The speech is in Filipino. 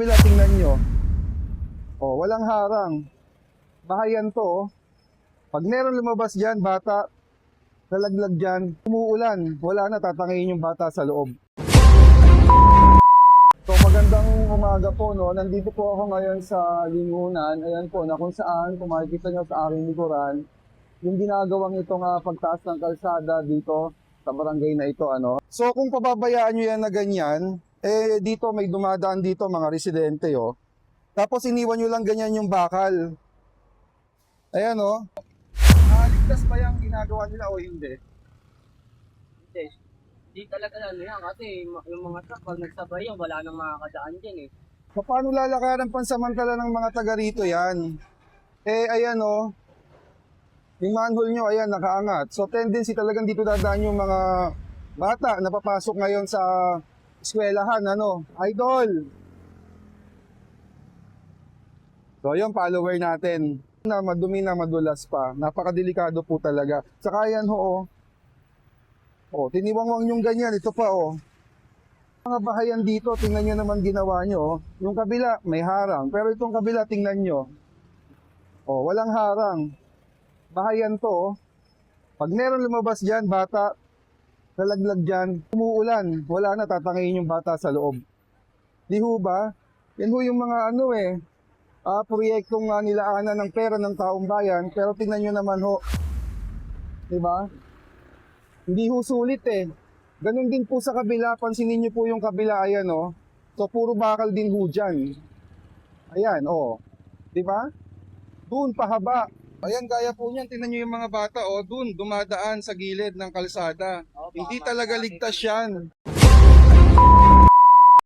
Bila, tingnan nyo. Oh, walang harang. Bahayan to. Oh. Pag meron lumabas dyan, bata, nalaglag dyan, umuulan, wala na, tatangayin yung bata sa loob. So magandang umaga po, no? Nandito po ako ngayon sa Lingunan. Ayan po, na kung saan, kung makikita nyo sa aking likuran, yung ginagawang itong pagtaas ng kalsada dito sa barangay na ito, ano. So kung pababayaan nyo yan na ganyan, dito may dumadaan dito mga residente, oh. Tapos iniwan nyo lang ganyan yung bakal. Ayan, oh. Ligtas ba yung ginagawa nila o hindi? Hindi. Hindi talaga ano yan kasi yung mga truck pag nagsabay yan wala nang makakadaan dyan eh. So, paano lalakaran pansamantala ng mga taga rito yan? Ayan, oh. Yung manhole nyo, ayan, nakaangat. So, tendency talagang dito dadaan yung mga bata na papasok ngayon sa eskwelahan, ano. Idol! So, yung follower natin na madumi na madulas pa. Napakadelikado po talaga. Saka yan, ho, oh. Oh, tiniwangwang yung ganyan. Ito pa, oh. Mga bahayan dito, tingnan nyo naman ginawa nyo, oh. Yung kabila, may harang. Pero itong kabila, tingnan nyo. Oh, walang harang. Bahayan to, oh. Pag meron lumabas dyan, bata, nalaglag dyan, umuulan, wala na, tatangayin yung bata sa loob. Di ho ba? Yan ho yung mga ano proyektong nilaanan ng pera ng taong bayan, pero tingnan nyo naman ho. Di ba? Hindi ho sulit eh. Ganun din po sa kabila, pansinin nyo po yung kabila, ayan oh. So puro bakal din ho dyan. Ayan oh. Di ba? Doon pahaba. Ayan, gaya po niyan, tingnan nyo yung mga bata, oh, dun, dumadaan sa gilid ng kalsada. Oo, Hindi baka talaga makita ligtas yan.